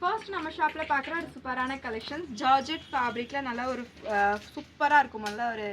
First நம்ம ஷாப்பில் பார்க்குற ஒரு சூப்பரான கலெக்ஷன்ஸ் ஜார்ஜெட் ஃபேப்ரிக்கில் நல்லா ஒரு சூப்பராக இருக்கும், நல்லா ஒரு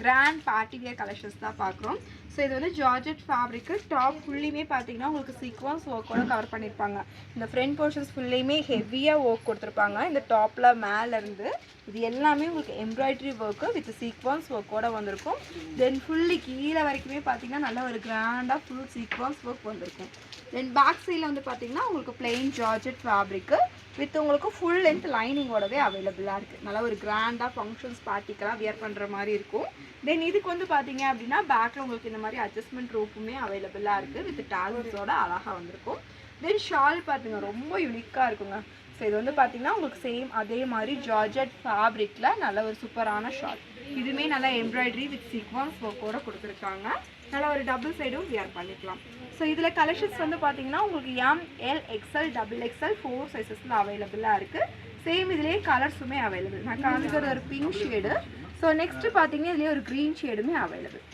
கிராண்ட் பார்ட்டி வியர் கலெக்ஷன்ஸ் தான் பார்க்குறோம். ஸோ இது வந்து ஜார்ஜெட் ஃபேப்ரிக்கு டாப் ஃபுல்லையுமே பார்த்தீங்கன்னா உங்களுக்கு சீக்வன்ஸ் ஒர்க்கோட கவர் பண்ணியிருப்பாங்க. இந்த ஃப்ரண்ட் போர்ஷன்ஸ் ஃபுல்லையுமே ஹெவியாக ஒர்க் கொடுத்துருப்பாங்க. இந்த டாப்பில் மேலேருந்து இது எல்லாமே உங்களுக்கு எம்ப்ராய்டரி ஒர்க்கு வித் சீக்வன்ஸ் ஒர்க்கோட வந்திருக்கும். தென் ஃபுல்லி கீழே வரைக்குமே பார்த்தீங்கன்னா நல்ல ஒரு கிராண்டாக ஃபுல் சீக்வன்ஸ் ஒர்க் வந்திருக்கும். தென் பேக் சைடில் வந்து பார்த்தீங்கன்னா உங்களுக்கு பிளெயின் ஜார்ஜெட் ஃபேப்ரிக்கு வித் உங்களுக்கு ஃபுல் லென்த் லைனிங்கோடவே அவைலபிளாக இருக்குது. நல்லா ஒரு கிராண்டாக ஃபங்க்ஷன்ஸ் பார்ட்டிக்கெல்லாம் வியர் பண்ணுற மாதிரி இருக்கும். தென் இதுக்கு வந்து பார்த்தீங்க அப்படின்னா பேக்கில் உங்களுக்கு இந்த மாதிரி அட்ஜஸ்ட்மெண்ட் ரோப்புமே அவைலபிளாக இருக்குது வித் டாசல்ஸோட அழகாக வந்திருக்கும். தென் ஷால் பார்த்துங்க ரொம்ப யூனிக்காக இருக்குங்க. ஸோ இது வந்து பார்த்தீங்கன்னா உங்களுக்கு சேம் அதே மாதிரி ஜார்ஜெட் ஃபேப்ரிக்கில் நல்ல ஒரு சூப்பரான ஷால். இதுவுமே நல்லா எம்ப்ராய்டரி வித் சீக்வன்ஸ் ஒர்க்கோட கொடுத்துருக்காங்க. நல்லா ஒரு டபுள் சைடும் வியர் பண்ணிக்கலாம். ஸோ இதில் கலெக்ஷன்ஸ் வந்து பார்த்தீங்கன்னா உங்களுக்கு எம்எல் எக்ஸ்எல் டபுள் எக்ஸ்எல் 4 சைஸஸில் அவைலபிளாக இருக்குது. சேம் இதுலேயே கலர்ஸுமே அவைலபிள். நான் காமிக்கிறது ஒரு பிங்க் ஷேடு. ஸோ நெக்ஸ்ட்டு பார்த்தீங்கன்னா இதுலேயே ஒரு க்ரீன் ஷேடுமே அவைலபிள்.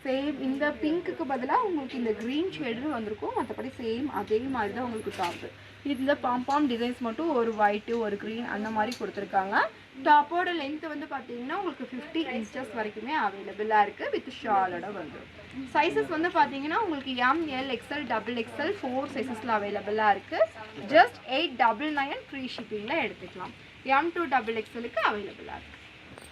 சேம் இந்த பிங்க்குக்கு பதிலாக உங்களுக்கு இந்த க்ரீன் ஷேடுன்னு வந்திருக்கும். மற்றபடி சேம் அதே மாதிரி தான் உங்களுக்கு டாப்பு. இதில் பாம்பாம் டிசைன்ஸ் மட்டும் ஒரு ஒயிட்டு ஒரு க்ரீன் அந்த மாதிரி கொடுத்துருக்காங்க. டாப்போட லென்த் வந்து பார்த்தீங்கன்னா உங்களுக்கு 50 இன்ச்சஸ் வரைக்குமே அவைலபிளாக இருக்குது வித் ஷாலோட வந்துடும். சைஸஸ் வந்து பார்த்தீங்கன்னா உங்களுக்கு எம்எல் எக்ஸ்எல் டபுள் எக்ஸ்எல் 4 சைஸஸில் அவைலபிளாக இருக்குது. ஜஸ்ட் 899 ஃப்ரீ ஷிப்பிங்கில் எடுத்துக்கலாம். M2 டபுள் எக்ஸ்எலுக்கு அவைலபிளாக இருக்குது.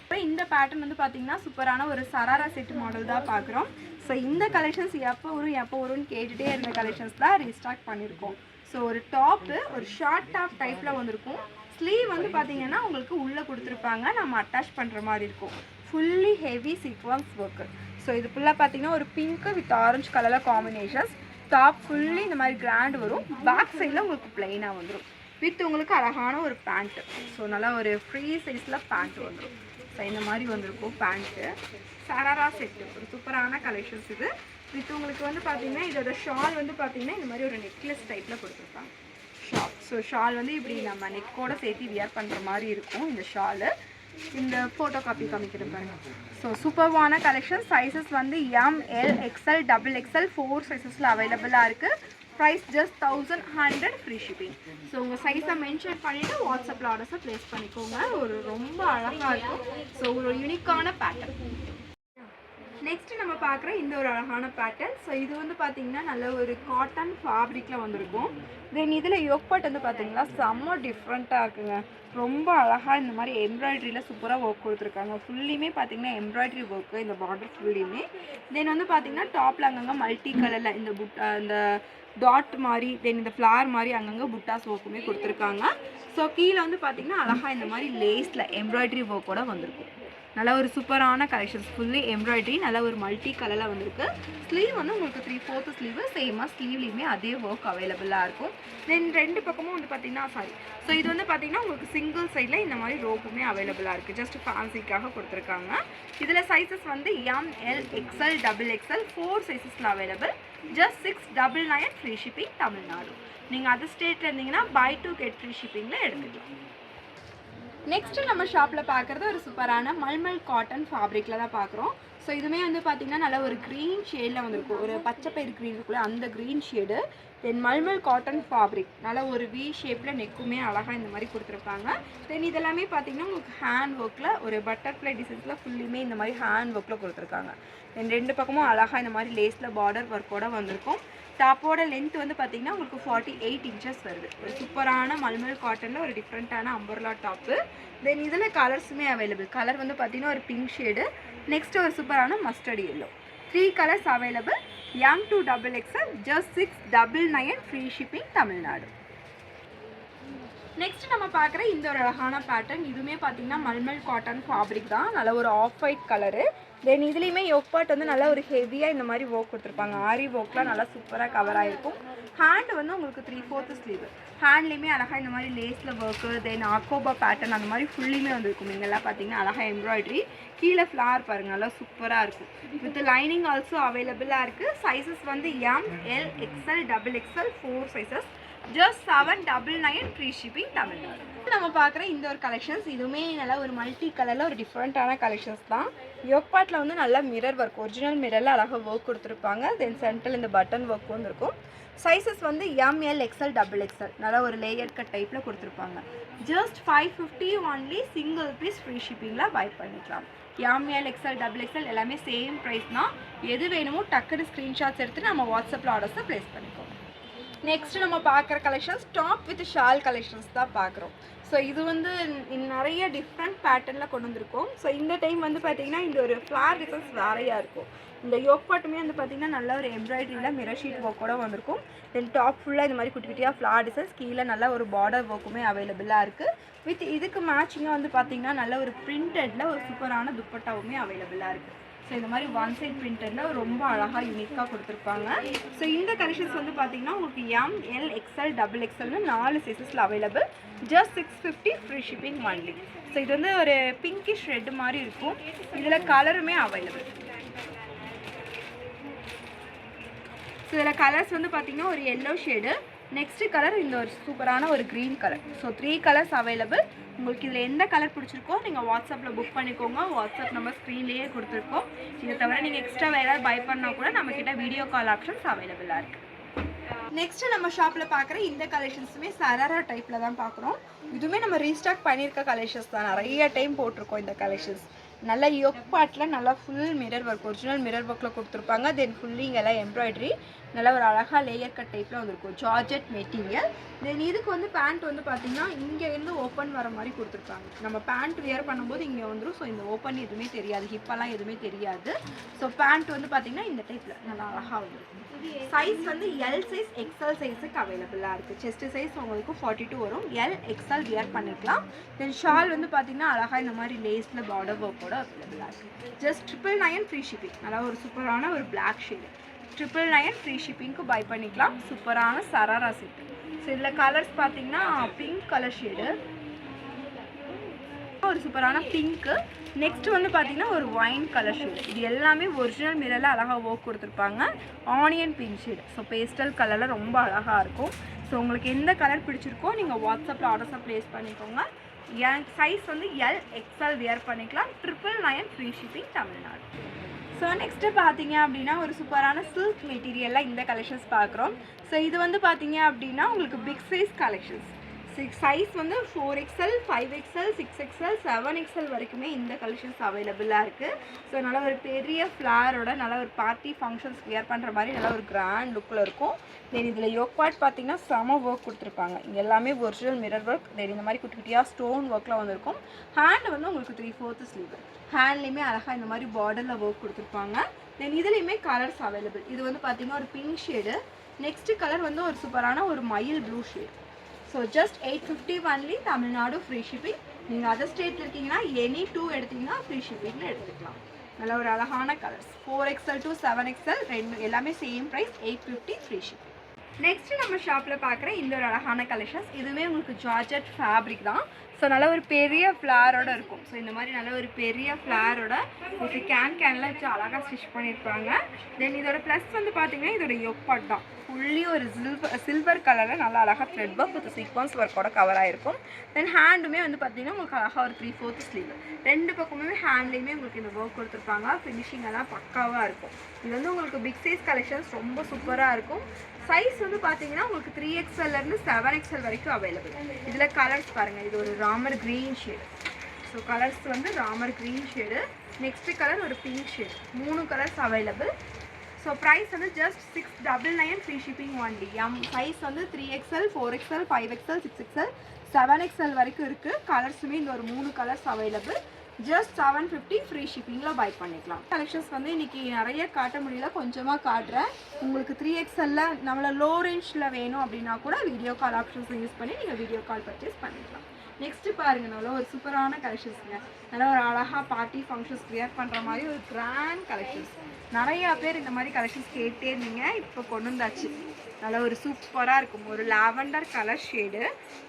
இப்போ இந்த பேட்டர்ன் வந்து பார்த்தீங்கன்னா சூப்பரான ஒரு சராரா செட் மாடல் தான் பார்க்குறோம். ஸோ இந்த கலெக்ஷன்ஸ் எப்போ வரும்னு கேட்டுகிட்டே இருந்த கலெக்ஷன்ஸ் தான் ரீஸ்டாக் பண்ணியிருக்கோம். ஸோ ஒரு டாப்பு ஒரு ஷார்ட் டாப் டைப்பில் வந்திருக்கும். ஸ்லீவ் வந்து பார்த்தீங்கன்னா உங்களுக்கு உள்ளே கொடுத்துருப்பாங்க, நம்ம அட்டாச் பண்ணுற மாதிரி இருக்கும். Fully heavy sequence work. So இது ஃபுல்லாக பார்த்தீங்கன்னா ஒரு பிங்க்கு வித் ஆரஞ்சு கலரில் காம்பினேஷன்ஸ். டாப் ஃபுல்லி இந்த மாதிரி கிராண்ட் வரும். பேக் சைடில் உங்களுக்கு பிளெயினாக வந்துடும் வித் உங்களுக்கு அழகான ஒரு பேண்ட்டு. ஸோ நல்லா ஒரு ஃப்ரீ சைஸில் பேண்ட் வந்துடும். ஸோ இந்த மாதிரி வந்திருக்கும் பேண்ட்டு. சராரா செட்டு ஒரு சூப்பரான கலெக்ஷன்ஸ் இது. வித் உங்களுக்கு வந்து பார்த்தீங்கன்னா இதோட ஷால் வந்து பார்த்தீங்கன்னா இந்த மாதிரி ஒரு நெக்லஸ் டைப்பில் கொடுத்துருப்பாங்க ஷால். ஸோ ஷால் வந்து இப்படி நம்ம நெக்கோட சேர்த்து வியர் பண்ணுற மாதிரி இருக்கும் இந்த ஷாலு. இந்த ஃபோட்டோ காப்பி காமிக்கிற பாருங்க. ஸோ சூப்பர்வான கலெக்ஷன். சைஸஸ் வந்து எம்எல் எக்ஸ்எல் டபுள் எக்ஸ்எல் 4 சைஸஸில் அவைலபிளாக இருக்குது. Price just 1100 free shipping. So உங்கள் சைஸை மென்ஷன் பண்ணிவிட்டு வாட்ஸ்அப்பில் ஆர்டர்ஸை ப்ளேஸ் பண்ணிக்கோங்க. ஒரு ரொம்ப அழகாக இருக்கும். ஸோ ஒரு யூனிக்கான பேட்டர்ன். நெக்ஸ்ட் நம்ம பார்க்குற இந்த ஒரு அழகான பேட்டர்ன். ஸோ இது வந்து பார்த்தீங்கன்னா நல்ல ஒரு காட்டன் ஃபேப்ரிக்கில் வந்திருக்கும். தென் இதில் யோக்பாட் வந்து பார்த்தீங்கன்னா செம்ம டிஃப்ரெண்ட்டாக இருக்குங்க. ரொம்ப அழகாக இந்த மாதிரி எம்ப்ராய்டரியில் சூப்பராக ஒர்க் கொடுத்துருக்காங்க. ஃபுல்லியுமே பார்த்தீங்கன்னா எம்ப்ராய்டரி ஒர்க்கு இந்த பார்டர் ஃபுல்லியுமே. தென் வந்து பார்த்தீங்கன்னா டாப்பில் அங்கங்கே மல்டி கலரில் இந்த டாட் மாதிரி தென் இந்த ஃப்ளார் மாதிரி அங்கங்கே புட்டாஸ் ஒர்க்குமே கொடுத்துருக்காங்க. ஸோ கீழே வந்து பார்த்தீங்கன்னா அழகாக இந்த மாதிரி லேஸில் எம்ப்ராய்டரி ஒர்க்கோட வந்திருக்கும். நல்லா ஒரு சூப்பரான கலெக்ஷன்ஸ். ஃபுல்லி எம்ப்ராய்டரி நல்லா ஒரு மல்டி கலரில் வந்திருக்கு. ஸ்லீவ் வந்து உங்களுக்கு 3/4 ஸ்லீவு சேமாக ஸ்லீவ்லேயுமே அதே ஒர்க் அவைலபிளாக இருக்கும். தென் ரெண்டு பக்கமும் வந்து பார்த்தீங்கன்னா ஸோ இது வந்து பார்த்தீங்கன்னா உங்களுக்கு சிங்கிள் சைடில் இந்த மாதிரி ரோப்புமே அவைலபிளாக இருக்குது. ஜஸ்ட் ஃபேன்சிக்காக கொடுத்துருக்காங்க. இதில் சைஸஸ் வந்து எம்எல் எக்ஸ்எல் டபுள் எக்ஸ்எல் 4 சைஸஸில் available. Just 699 free shipping Tamil Nadu. நீங்கள் அதர் ஸ்டேட்டில் இருந்தீங்கன்னா பை 2 கெட் ஃப்ரீ ஷிப்பிங்கில் எடுத்துக்கலாம். நெக்ஸ்ட்டு நம்ம ஷாப்பில் பார்க்குறது ஒரு சூப்பரான மல்மல் காட்டன் ஃபேப்ரிக்கில் தான் பார்க்குறோம். ஸோ இதுவுமே வந்து பார்த்திங்கன்னா நல்லா ஒரு க்ரீன் ஷேடில் வந்திருக்கும். ஒரு பச்சை பயிர் க்ரீன் இருக்குல்ல அந்த க்ரீன் ஷேடு. தென் மல்மல் காட்டன் ஃபேப்ரிக் நல்லா ஒரு வி ஷேப்பில் நெக்குமே அழகாக இந்த மாதிரி கொடுத்துருப்பாங்க. தென் இதெல்லாமே பார்த்திங்கன்னா உங்களுக்கு ஹேண்ட் ஒர்க்கில் ஒரு பட்டர்ஃப்ளை டிசைன்ஸில் ஃபுல்லுமே இந்த மாதிரி ஹேண்ட் ஒர்க்கில் கொடுத்துருக்காங்க. தென் ரெண்டு பக்கமும் அழகாக இந்த மாதிரி லேஸில் பார்டர் ஒர்க்கோட வந்திருக்கும். டாப்போட லென்த் வந்து பார்த்தீங்கன்னா உங்களுக்கு 48 இன்ச்சஸ் வருது. ஒரு சூப்பரான மல்மல் காட்டனில் ஒரு டிஃப்ரெண்ட்டான அம்பர்லா டாப்பு. தென் இதில் கலர்ஸுமே அவைலபிள். கலர் வந்து பார்த்தீங்கன்னா ஒரு பிங்க் ஷேடு. நெக்ஸ்ட்டு ஒரு சூப்பரான mustard yellow. 3 colours available. M2 double XL just 699 free shipping Tamil Nadu. Next நம்ம பார்க்குற இந்த ஒரு அழகான பேட்டர்ன். இதுவுமே பார்த்தீங்கன்னா மல்மல் காட்டன் ஃபேப்ரிக் தான். நல்ல ஒரு ஆஃப் ஒயிட் கலரு. தென் இதுலேயுமே யோக்பாட் வந்து நல்லா ஒரு ஹெவியாக இந்த மாதிரி ஒர்க் கொடுத்துருப்பாங்க. ஆரி ஒர்க்லாம் நல்லா சூப்பராக கவர் ஆகிருக்கும். ஹேண்ட் வந்து உங்களுக்கு 3/4 ஸ்லீவ். ஹேண்ட்லேயுமே அழகாக இந்த மாதிரி லேஸில் ஒர்க்கு தென் அக்கோபா பேட்டர்ன் அந்த மாதிரி ஃபுல்லுமே வந்துருக்கும். இங்கெல்லாம் பார்த்தீங்கன்னா அழகாக எம்ப்ராய்டரி. கீழே ஃப்ளார் பாருங்கள் நல்லா சூப்பராக இருக்கும். வித் லைனிங் ஆல்சோ அவைலபிளாக இருக்குது. சைஸஸ் வந்து M L XL double XL 4 sizes. Just 799 free shipping Tamil Nadu. நம்ம பார்க்குற இந்த ஒரு கலெக்ஷன்ஸ் இதுவுமே நல்லா ஒரு மல்டி கலரில் ஒரு டிஃப்ரெண்ட்டான கலெக்ஷன்ஸ் தான். யோக்பாட்டில் வந்து நல்லா மிரர் ஒர்க், ஒரிஜினல் மிரரில் அழகாக ஒர்க் கொடுத்துருப்பாங்க. தென் சென்டரில் இந்த பட்டன் ஒர்க் வந்து இருக்கும். சைஸஸ் வந்து எம்எல் எக்ஸ்எல் டபுள் எக்ஸ்எல் நல்லா ஒரு லேயர் கட் டைப்பில் கொடுத்துருப்பாங்க. Just 550 only, single piece free ஷிப்பிங்கில் பை பண்ணிக்கலாம். எம்எல் எக்ஸ்எல் டபுள் எக்ஸ்எல் எல்லாமே சேம் ப்ரைஸ் தான். எது வேணுமோ டக்குன்னு ஸ்க்ரீன்ஷாட்ஸ் எடுத்து நம்ம வாட்ஸ்அப்பில் ஆர்டர்ஸை ப்ளேஸ் பண்ணிக்கோம். நெக்ஸ்ட் நம்ம பார்க்குற collections top with shawl collections தான் பார்க்குறோம். ஸோ இது வந்து நிறைய டிஃப்ரெண்ட் பேட்டர்னில் கொண்டு வந்திருக்கோம். ஸோ இந்த டைம் வந்து பார்த்திங்கன்னா இந்த ஒரு ஃப்ளார் டிசைன்ஸ் வேறையாக இருக்கும். இந்த யோக் பாட்டுமே வந்து பார்த்திங்கன்னா நல்ல ஒரு எம்ப்ராய்டரியில் மிரர் ஷீட் ஒர்க்கோட வந்திருக்கும். தென் டாப் ஃபுல்லாக இந்த மாதிரி குட்டி குட்டியாக ஃப்ளார் டிசைன்ஸ், கீழே நல்ல ஒரு பார்டர் ஒர்க்குமே அவைலபிளாக இருக்குது. வித் இதுக்கு மேட்சிங்காக வந்து பார்த்திங்கன்னா நல்ல ஒரு பிரிண்டடில் ஒரு சூப்பரான துப்பட்டாவுமே அவைலபிளாக இருக்குது. ஸோ இந்த மாதிரி ஒன் சைட் பிரிண்டரில் ரொம்ப அழகாக யூனிக்காக கொடுத்துருப்பாங்க. ஸோ இந்த கலெக்ஷன்ஸ் வந்து பார்த்திங்கன்னா உங்களுக்கு எம்எல் எக்ஸ்எல் டபுள் எக்ஸ்எல்னு 4 சைஸஸில் available. Just 650 free shipping only. So இது வந்து ஒரு பிங்கிஷ் ரெட் மாதிரி இருக்கும். இதில் கலருமே அவைலபிள். ஸோ இதில் கலர்ஸ் வந்து பார்த்திங்கன்னா ஒரு எல்லோ ஷேடு, நெக்ஸ்ட் கலர் இந்த ஒரு சூப்பரான ஒரு green colour. So 3 colours available. உங்களுக்கு இதில் எந்த கலர் பிடிச்சிருக்கோ நீங்கள் வாட்ஸ்அப்பில் புக் பண்ணிக்கோங்க. வாட்ஸ்அப் நம்பர் ஸ்க்ரீன்லேயே கொடுத்துருக்கோம். இதை தவிர நீங்கள் எக்ஸ்ட்ரா ஏதாவது பை பண்ணால் கூட நம்மக்கிட்ட வீடியோ கால் ஆப்ஷன்ஸ் அவைலபிளாக இருக்குது. நெக்ஸ்ட் நம்ம ஷாப்பில் பார்க்குற இந்த கலெக்ஷன்ஸுமே சராரா டைப்பில் தான் பார்க்குறோம். இதுவுமே நம்ம ரீஸ்டாக் பண்ணியிருக்க கலெக்ஷன்ஸ் தான். நிறைய டைம் போட்டிருக்கோம் இந்த கலெக்ஷன்ஸ். நல்லா யோக் பார்ட்டில் நல்லா full mirror work, original mirror ஒர்க்கில் கொடுத்துருப்பாங்க. தென் ஃபுல்லி இங்கெல்லாம் எம்ப்ராய்டரி நல்லா ஒரு அழகாக லேயர் கட் டைப்பில் வந்துருக்கும். Georgette material. தென் இதுக்கு வந்து பேண்ட் வந்து பார்த்திங்கன்னா இங்கேருந்து ஓப்பன் வர மாதிரி கொடுத்துருப்பாங்க. நம்ம பேண்ட் வியர் பண்ணும்போது இங்கே வந்துடும். ஸோ இந்த ஓப்பன் எதுவுமே தெரியாது, ஹிப்பெல்லாம் எதுவுமே தெரியாது. ஸோ பேண்ட் வந்து பார்த்திங்கன்னா இந்த டைப்பில் நல்லா அழகாக வந்துருக்கும். சைஸ் வந்து எல் சைஸ் எக்ஸ்எல் சைஸுக்கு அவைலபிளாக இருக்குது. செஸ்ட் சைஸ் உங்களுக்கு 42 வரும். எல் எக்ஸ்எல் வியர் பண்ணிக்கலாம். தென் ஷால் வந்து பார்த்திங்கன்னா அழகாக இந்த மாதிரி லேஸில் பார்டர் ஒர்க்கோட அவைலபிளாக இருக்குது. Just 999 free shipping. நல்லா ஒரு சூப்பரான ஒரு பிளாக் ஷேடு. 999 ஃப்ரீ ஷிப்பிங்க்கு பை பண்ணிக்கலாம். சூப்பரான சராரா செட்டு. ஸோ இதில் கலர்ஸ் பார்த்திங்கன்னா பிங்க் கலர் ஷேடு, ஒரு சூப்பரான பிங்க்கு. நெக்ஸ்ட் வந்து பார்த்திங்கன்னா ஒரு ஒயின் கலர் ஷேடு. இது எல்லாமே ஒரிஜினல் மிரரில் அழகாக ஒர்க் கொடுத்துருப்பாங்க. Onion pink shade. So pastel கலரில் ரொம்ப அழகாக இருக்கும். ஸோ உங்களுக்கு எந்த கலர் பிடிச்சிருக்கோ நீங்கள் வாட்ஸ்அப்பில் ஆர்டர்ஸை ப்ளேஸ் பண்ணிக்கோங்க. என் சைஸ் வந்து எல் எக்ஸ்எல் வியர் பண்ணிக்கலாம். 999 free shipping Tamil Nadu. So next பார்த்தீங்க அப்படின்னா ஒரு சூப்பரான சில்க் மெட்டீரியலில் இந்த கலெக்ஷன்ஸ் பார்க்குறோம். ஸோ இது வந்து பார்த்தீங்க அப்படின்னா உங்களுக்கு பிக் சைஸ் கலெக்ஷன்ஸ். சைஸ் வந்து 4XL 5XL 6XL 7XL வரைக்குமே இந்த கலெக்ஷன்ஸ் அவைலபிளாக இருக்குது. ஸோ நல்லா ஒரு பெரிய ஃப்ளாரோட நல்லா ஒரு பார்ட்டி ஃபங்க்ஷன்ஸ் வியர் பண்ணுற மாதிரி நல்லா ஒரு கிராண்ட் லுக்கில் இருக்கும். தென் இதில் யோக் பார்ட் பார்த்திங்கன்னா செம ஒர்க் கொடுத்துருப்பாங்க. இங்கே எல்லாமே ஒரிஜினல் மிரர் ஒர்க். தென் இந்த மாதிரி குட்டி குட்டியாக ஸ்டோன் ஒர்க்கில் வந்திருக்கும். ஹேண்ட் வந்து உங்களுக்கு 3/4 ஸ்லீவ். ஹேண்ட்லேயுமே அழகாக இந்த மாதிரி பார்டரில் ஒர்க் கொடுத்துருப்பாங்க. தென் இதுலேயுமே கலர்ஸ் அவைலபிள். இது வந்து பார்த்திங்கன்னா ஒரு பிங்க் ஷேடு. நெக்ஸ்ட் கலர் வந்து ஒரு சூப்பரான ஒரு மயில் blue shade. So just 850 only, Tamil Nadu free shipping. நீங்கள் அதர் ஸ்டேட்டில் இருக்கீங்கன்னா எனி 2 எடுத்திங்கன்னா ஃப்ரீ ஷிப்பிங்கில் எடுத்துக்கலாம். நல்ல ஒரு அழகான கலர்ஸ். 4XL to 7XL ரெண்டு எல்லாமே same price, 850 free shipping. Next நம்ம ஷாப்பில் பார்க்குற இந்த ஒரு அழகான கலெக்ஷன்ஸ் இதுவுமே உங்களுக்கு ஜார்ஜெட் ஃபேப்ரிக் தான். ஸோ நல்ல ஒரு பெரிய ஃப்ளாரோட இருக்கும். ஸோ இந்த மாதிரி நல்ல ஒரு பெரிய ஃப்ளாரோட ஒரு கேன்லாம் வச்சு அழகாக ஸ்டிச் பண்ணியிருப்பாங்க. தென் இதோட ப்ளஸ் வந்து பார்த்தீங்கன்னா இதோட யோக் பார்ட் தான். ஃபுல்லி ஒரு சில்வர் கலரில் நல்லா அழகாக த்ரெட் ஒர்க் வித் சீக்வன்ஸ் ஒர்க்கோட கவர் ஆகிருக்கும். தென் ஹேண்டுமே வந்து பார்த்தீங்கன்னா உங்களுக்கு அழகாக ஒரு 3/4 ஸ்லீவ். ரெண்டு பக்கமுமே ஹேண்ட்லேயுமே உங்களுக்கு இந்த ஒர்க் கொடுத்துருப்பாங்க. ஃபினிஷிங் எல்லாம் பக்காவாக இருக்கும். இது வந்து உங்களுக்கு பிக் சைஸ் கலெக்ஷன்ஸ் ரொம்ப சூப்பராக இருக்கும். சைஸ் வந்து பார்த்தீங்கன்னா உங்களுக்கு 3XLலேருந்து 7XL வரைக்கும் அவைலபிள். இதில் கலர்ஸ் பாருங்கள். இது ஒரு Ramar green shade. So colours வந்து Ramar green shade. Next colour ஒரு pink shade. 3 colours available. So price வந்து just 699 free shipping only. Size வந்து 3XL 4XL 5XL 6XL 7XL வரைக்கும் இருக்குது. கலர்ஸுமே இந்த ஒரு 3 கலர்ஸ் அவைலபிள். ஜஸ்ட் 750 ஃப்ரீ ஷிப்பிங்கில் பை பண்ணிக்கலாம். கலெக்ஷன்ஸ் வந்து இன்றைக்கி நிறைய காட்ட முடியல, கொஞ்சமாக காட்டுறேன். உங்களுக்கு 3XLல நம்மளை லோ ரேஞ்சில் வேணும் அப்படின்னா கூட வீடியோ கால் ஆப்ஷன்ஸ் யூஸ் பண்ணி நீங்கள் வீடியோ கால் பர்ச்சேஸ் பண்ணிக்கலாம். நெக்ஸ்ட்டு பாருங்கள், நல்லா ஒரு சூப்பரான கலெக்ஷன்ஸுங்க. நல்லா ஒரு அழகாக பார்ட்டி ஃபங்க்ஷன்ஸ் கிரியேட் பண்ணுற மாதிரி ஒரு கிராண்ட் கலெக்ஷன்ஸ். நிறையா பேர் இந்த மாதிரி கலெக்ஷன்ஸ் கேட்டே இருந்தீங்க, இப்போ கொண்டு வந்தாச்சு. நல்லா ஒரு சூப்பராக இருக்கும். ஒரு லாவெண்டர் கலர் ஷேடு.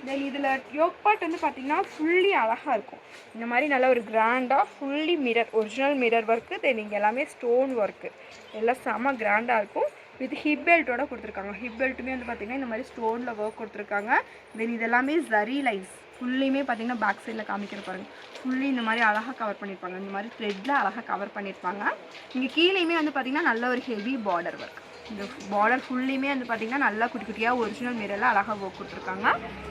தென் இதில் யோக் பார்ட் வந்து பார்த்திங்கன்னா ஃபுல்லி அழகாக இருக்கும். இந்த மாதிரி நல்லா ஒரு கிராண்டாக fully mirror, original mirror work. Then இங்கே எல்லாமே ஸ்டோன் ஒர்க்கு. எல்லாம் செம்ம கிராண்டாக இருக்கும். வித் ஹிப் பெல்ட்டோட கொடுத்துருக்காங்க. ஹிப் பெல்ட்டுமே வந்து பார்த்திங்கன்னா இந்த மாதிரி ஸ்டோனில் ஒர்க் கொடுத்துருக்காங்க. தென் இதெல்லாமே ஜரி லைன்ஸ் ஃபுல்லையுமே பார்த்திங்கன்னா பேக் சைடில் காமிக்கிற பாருங்கள். ஃபுல்லி இந்த மாதிரி அழகாக கவர் பண்ணியிருப்பாங்க. இந்த மாதிரி த்ரெட்டில் அழகாக கவர் பண்ணியிருப்பாங்க. இங்கே கீழேயுமே வந்து பார்த்திங்கன்னா நல்ல ஒரு ஹெவி பார்டர் ஒர்க். இந்த பார்டர் ஃபுல்லையுமே வந்து பார்த்திங்கன்னா நல்லா குட்டி குட்டியாக ஒரிஜினல் மிரரில் அழகாக ஒர்க் கொடுத்துருக்காங்க.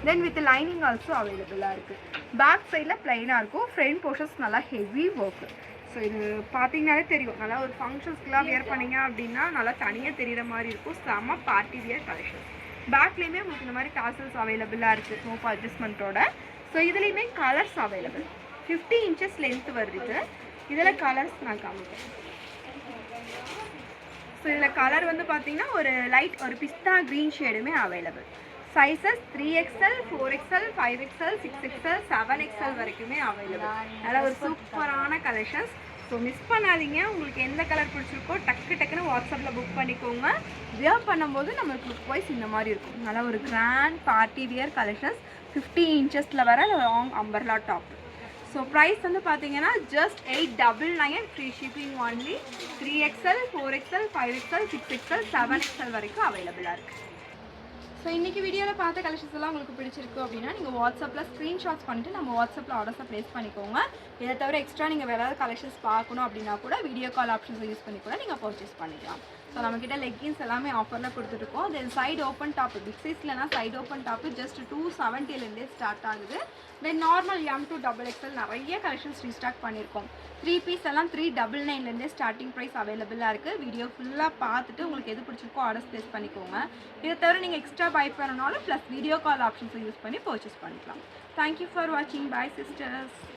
தென் வித் லைனிங் ஆல்சோ அவைலபிளாக இருக்குது. பேக் சைடில் ப்ளைனாக இருக்கும். ஃப்ரண்ட் போர்ஷன்ஸ் நல்லா ஹெவி ஒர்க்கு. ஸோ இது பார்த்தீங்கன்னாலே தெரியும், நல்லா ஒரு ஃபங்க்ஷன்ஸ்க்குலாம் வியர் பண்ணிங்க அப்படின்னா நல்லா தனியாக தெரிகிற மாதிரி இருக்கும். செம்ம பார்ட்டி வியர் கலெக்ஷன். பேக்லேயுமே உங்களுக்கு இந்த மாதிரி டாசல்ஸ் அவைலபிளாக இருக்குது ரோப் அட்ஜஸ்ட்மெண்ட்டோட. ஸோ இதுலேயுமே கலர்ஸ் அவைலபிள். 50 inches லென்த் வருது. இதில் கலர்ஸ் நான் காமிக்கிறேன். ஸோ இதில் கலர் வந்து பார்த்தீங்கன்னா ஒரு லைட் ஒரு பிஸ்தா க்ரீன் ஷேடுமே available. Sizes 3XL, 4XL, 5XL, 6XL, 7XL வரைக்குமே அவைலபிள். நல்லா ஒரு சூப்பரான கலெக்ஷன்ஸ். ஸோ மிஸ் பண்ணாதீங்க. உங்களுக்கு எந்த கலர் பிடிச்சிருக்கோ டக்குன்னு வாட்ஸ்அப்பில் புக் பண்ணிக்கோங்க. வியர் பண்ணும்போது நம்மளுக்கு லுக் வைஸ் இந்த மாதிரி இருக்கும். நல்லா ஒரு grand party wear collections. 50 inches வர long umbrella top. So price வந்து பார்த்தீங்கன்னா just 899 free shipping only. 3XL, 4XL, 5XL, 6XL, 7XL வரைக்கும் அவைலபிளாக இருக்குது. ஸோ இன்றைக்கி வீடியோவில் பார்த்த கலெக்ஷன்ஸ் எல்லாம் உங்களுக்கு பிடிச்சிருக்கு அப்படின்னா நீங்கள் வாட்ஸ்அப்பில் ஸ்க்ரீன்ஷாட்ஸ் பண்ணிட்டு நம்ம வாட்ஸ்அப்பில் ஆர்டர்ஸை ப்ளேஸ் பண்ணிக்கோங்க. இதை தவிர எக்ஸ்ட்ரா நீங்கள் வேறு ஏதாவது கலெக்ஷன்ஸ் பார்க்கணும் அப்படின்னா கூட வீடியோ கால் ஆப்ஷன்ஸை யூஸ் பண்ணி கூட நீங்கள் பர்ச்சேஸ் பண்ணிக்கலாம். ஸோ நம்மக்கிட்ட லெக்கின்ஸ் எல்லாமே ஆஃபரில் கொடுத்துருக்கோம். Then side open top big சைஸ்லனா side open top just 270 start ஆகுது. Then normal M to XXL நிறைய கலெக்ஷன்ஸ் ரீஸ்டாக் பண்ணியிருக்கோம். 3 பீஸ் எல்லாம் 399 ஸ்டார்டிங் ப்ரைஸ் அவைலபிளாக இருக்குது. வீடியோ ஃபுல்லாக பார்த்துட்டு உங்களுக்கு எது பிடிச்சிருக்கோ ஆர்டர்ஸ் ப்ளேஸ் பண்ணிக்கோங்க. இதை தவிர நீங்கள் எக்ஸ்ட்ரா பை பண்ணனாலும் ப்ளஸ் வீடியோ கால் ஆப்ஷன்ஸை யூஸ் பண்ணி பர்ச்சேஸ் பண்ணிக்கலாம். தேங்க்யூ ஃபார் வாட்சிங். Bye sisters.